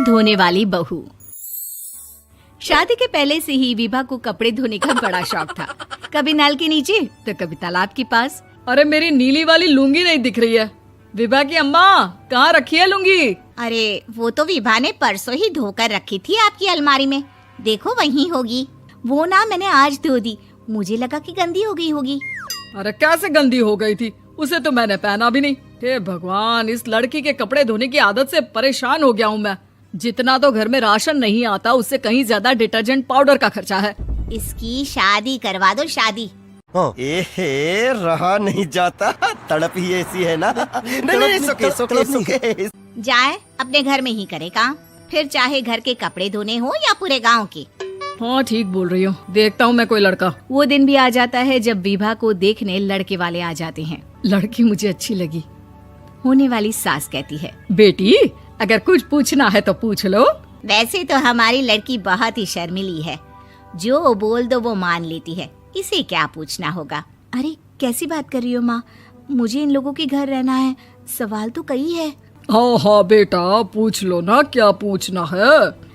धोने वाली बहू। शादी के पहले से ही विभा को कपड़े धोने का बड़ा शौक था। कभी नल के नीचे तो कभी तालाब के पास। अरे मेरी नीली वाली लुंगी नहीं दिख रही है। विभा की अम्मा, कहाँ रखी है लुंगी? अरे वो तो विभा ने परसों ही धोकर रखी थी आपकी अलमारी में, देखो वहीं होगी। वो ना मैंने आज धो दी, मुझे लगा कि गंदी हो गई होगी। अरे कैसे गंदी हो गई थी? उसे तो मैंने पहना भी नहीं। हे भगवान, इस लड़की के कपड़े धोने की आदत से परेशान हो गया हूँ मैं। जितना तो घर में राशन नहीं आता, उससे कहीं ज्यादा डिटर्जेंट पाउडर का खर्चा है। इसकी शादी करवा दो, शादी। एहे, रहा नहीं जाता, तड़प ही ऐसी है ना। नहीं, सोके। जाए अपने घर में ही करे काम, फिर चाहे घर के कपड़े धोने हो या पूरे गांव के। हाँ ठीक बोल रही हो, देखता हूँ मैं कोई लड़का। वो दिन भी आ जाता है जब विभा को देखने लड़के वाले आ जाते हैं। लड़की मुझे अच्छी लगी। होने वाली सास कहती है, बेटी अगर कुछ पूछना है तो पूछ लो। वैसे तो हमारी लड़की बहुत ही शर्मीली है, जो बोल दो वो मान लेती है, इसे क्या पूछना होगा। अरे कैसी बात कर रही हो माँ, मुझे इन लोगों के घर रहना है, सवाल तो कई है। हाँ हाँ बेटा, पूछ लो ना, क्या पूछना है।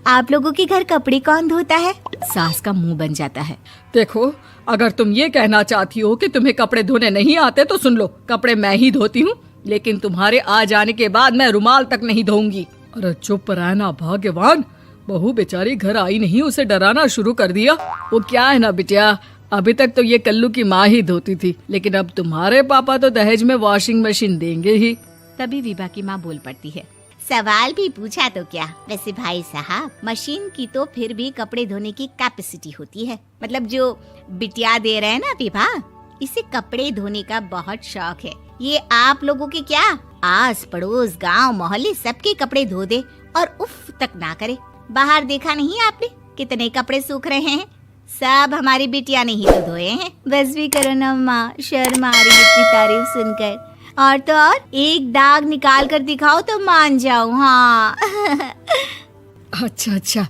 आप लोगों के घर कपड़े कौन धोता है? सास का मुंह बन जाता है। देखो, अगर तुम ये कहना चाहती हो कि तुम्हें कपड़े धोने नहीं आते तो सुन लो, कपड़े मैं ही धोती हूँ, लेकिन तुम्हारे आ जाने के बाद मैं रुमाल तक नहीं धोऊंगी। अरे चुप रहना भाग्यवान, बहू बेचारी घर आई नहीं, उसे डराना शुरू कर दिया। वो क्या है ना बिटिया, अभी तक तो ये कल्लू की माँ ही धोती थी, लेकिन अब तुम्हारे पापा तो दहेज में वॉशिंग मशीन देंगे ही। तभी विभा की माँ बोल पड़ती है, सवाल भी पूछा तो क्या। वैसे भाई साहब, मशीन की तो फिर भी कपड़े धोने की कैपेसिटी होती है। मतलब जो बिटिया दे रहे हैं ना विभा, इसे कपड़े धोने का बहुत शौक है। ये आप लोगों के क्या, आस पड़ोस गांव मोहल्ले सबके कपड़े धो दे और उफ तक ना करे। बाहर देखा नहीं आपने कितने कपड़े सूख रहे हैं? सब हमारी बिटिया ने ही तो धोए हैं। बस भी करो ना माँ, शर्म आ रही है इतनी तारीफ सुनकर। और तो और एक दाग निकाल कर दिखाओ तो मान जाऊं। हाँ अच्छा,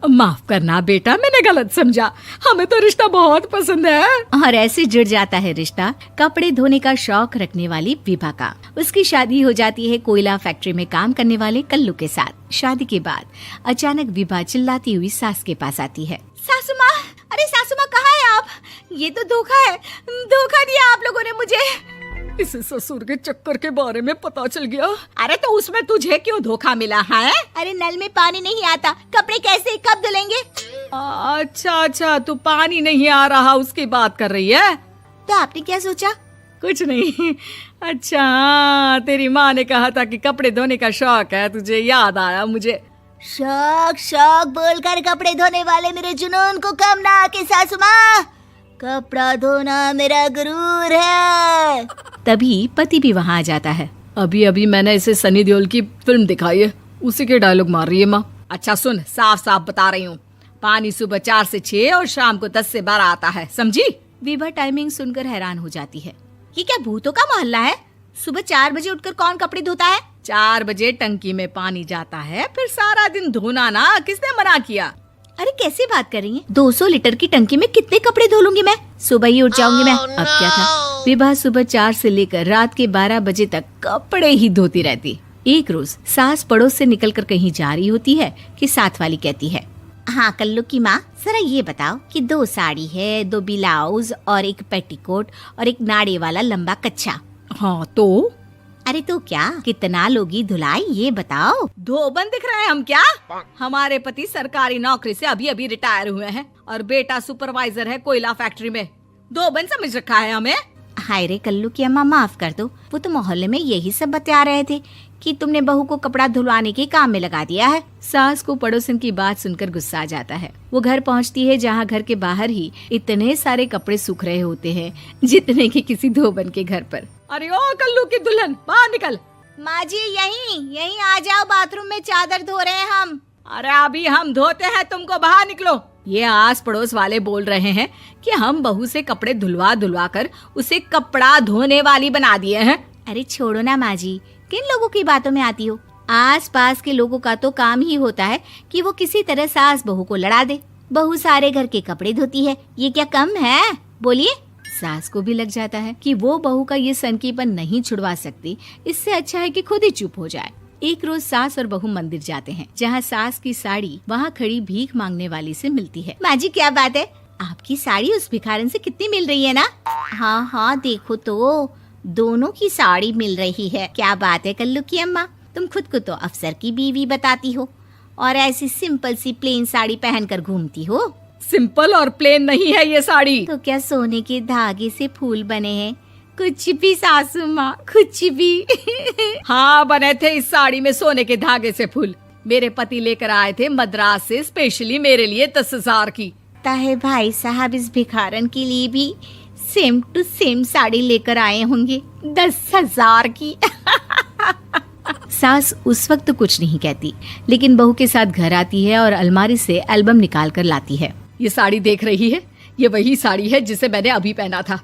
माफ करना बेटा, मैंने गलत समझा। हमें तो रिश्ता बहुत पसंद है। और ऐसे जुड़ जाता है रिश्ता कपड़े धोने का शौक रखने वाली विभा का। उसकी शादी हो जाती है कोयला फैक्ट्री में काम करने वाले कल्लू के साथ। शादी के बाद अचानक विभा चिल्लाती हुई सास के पास आती है। सासू माँ, अरे सासू माँ कहाँ है आप? ये तो धोखा है, धोखा दिया आप लोगों ने मुझे। इसे ससुर के चक्कर के बारे में पता चल गया। अरे तो उसमें तुझे क्यों धोखा मिला है? अरे नल में पानी नहीं आता, कपड़े कैसे कब धुलेंगे? अच्छा, तू पानी नहीं आ रहा उसकी बात कर रही है। तो आपने क्या सोचा? कुछ नहीं। अच्छा, तेरी माँ ने कहा था कि कपड़े धोने का शौक है तुझे, याद आया मुझे। शौक बोलकर कपड़े धोने वाले मेरे जुनून को कम ना आके सासू माँ, कपड़ा धोना मेरा गुरूर है। तभी पति भी वहाँ आ जाता है। अभी मैंने इसे सनी देओल की फिल्म दिखाई है, उसी के डायलॉग मार रही है माँ। अच्छा सुन, साफ बता रही हूँ, पानी सुबह 4 से 6 और शाम को 10 से 12 आता है, समझी? विभा टाइमिंग सुनकर हैरान हो जाती है। ये क्या भूतों का मोहल्ला है? सुबह 4 बजे उठकर कौन कपड़े धोता है? 4 बजे टंकी में पानी जाता है, फिर सारा दिन धोना ना, किसने मना किया? अरे कैसी बात कर रही हैं? 200 लीटर की टंकी में कितने कपड़े धो लूंगी मैं? सुबह ही उठ जाऊंगी मैं। अब क्या था, विभा सुबह 4 से लेकर रात के 12 बजे तक कपड़े ही धोती रहती। एक रोज सास पड़ोस से निकलकर कहीं जा रही होती है कि साथ वाली कहती है, हाँ कल्लू की माँ, जरा ये बताओ कि 2 साड़ी है, 2 ब्लाउज और एक पेटीकोट और एक नाड़े वाला लंबा कच्छा। हाँ तो? अरे तो क्या, कितना लोगी धुलाई ये बताओ। धोबन दिख रहे हैं हम क्या? हमारे पति सरकारी नौकरी से अभी रिटायर हुए हैं और बेटा सुपरवाइजर है कोयला फैक्ट्री में। धोबन समझ रखा है हमें। हाय रे कल्लू की अम्मा, माफ कर दो, वो तो मोहल्ले में यही सब बता रहे थे कि तुमने बहू को कपड़ा धुलवाने के काम में लगा दिया है। सास को पड़ोसन की बात सुनकर गुस्सा आ जाता है। वो घर पहुंचती है जहां घर के बाहर ही इतने सारे कपड़े सूख रहे होते हैं जितने कि किसी धोबन के घर पर। अरे ओ कल्लू की दुल्हन, बाहर निकल। माँ जी यहीं आ जाओ, बाथरूम में चादर धो रहे हैं हम। अरे अभी हम धोते हैं, तुमको बाहर निकलो। ये आस पड़ोस वाले बोल रहे हैं कि हम बहू से कपड़े धुलवा कर उसे कपड़ा धोने वाली बना दिए हैं। अरे छोड़ो ना माँ जी, किन लोगों की बातों में आती हो? आस पास के लोगों का तो काम ही होता है कि वो किसी तरह सास बहू को लड़ा दे। बहू सारे घर के कपड़े धोती है, ये क्या कम है? बोलिए। सास को भी लग जाता है कि वो बहू का ये सनकीपन नहीं छुड़वा सकती, इससे अच्छा है कि खुद ही चुप हो जाए। एक रोज सास और बहू मंदिर जाते हैं, जहाँ सास की साड़ी वहाँ खड़ी भीख मांगने वाली से मिलती है। माँ जी क्या बात है, आपकी साड़ी उस भिखारन से कितनी मिल रही है ना? हाँ हाँ देखो तो दोनों की साड़ी मिल रही है। क्या बात है कल्लू की अम्मा, तुम खुद को तो अफसर की बीवी बताती हो और ऐसी सिंपल सी प्लेन साड़ी पहनकर घूमती हो। सिंपल और प्लेन नहीं है ये साड़ी। तो क्या सोने के धागे से फूल बने हैं? कुछ भी सासू माँ, कुछ भी। हाँ बने थे इस साड़ी में सोने के धागे से फूल। मेरे पति लेकर आए थे मद्रास से स्पेशली मेरे लिए 10,000 की। ताहे भाई साहब इस भिखारन के लिए भी सेम टू सेम साड़ी लेकर आए होंगे 10,000 की। सास उस वक्त तो कुछ नहीं कहती, लेकिन बहू के साथ घर आती है और अलमारी से एल्बम निकाल कर लाती है। ये साड़ी देख रही है, ये वही साड़ी है जिसे मैंने अभी पहना था।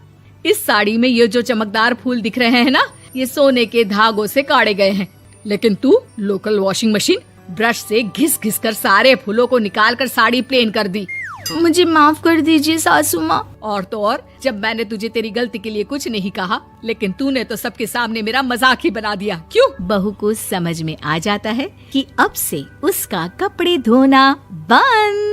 इस साड़ी में ये जो चमकदार फूल दिख रहे हैं ना, ये सोने के धागों से काढ़े गए हैं। लेकिन तू लोकल वॉशिंग मशीन ब्रश से घिस घिस कर सारे फूलों को निकाल कर साड़ी प्लेन कर दी। मुझे माफ कर दीजिए सासू माँ। और तो और, जब मैंने तुझे तेरी गलती के लिए कुछ नहीं कहा, लेकिन तूने तो सबके सामने मेरा मजाक ही बना दिया। क्यों? बहू को समझ में आ जाता है कि अब से उसका कपड़े धोना बंद।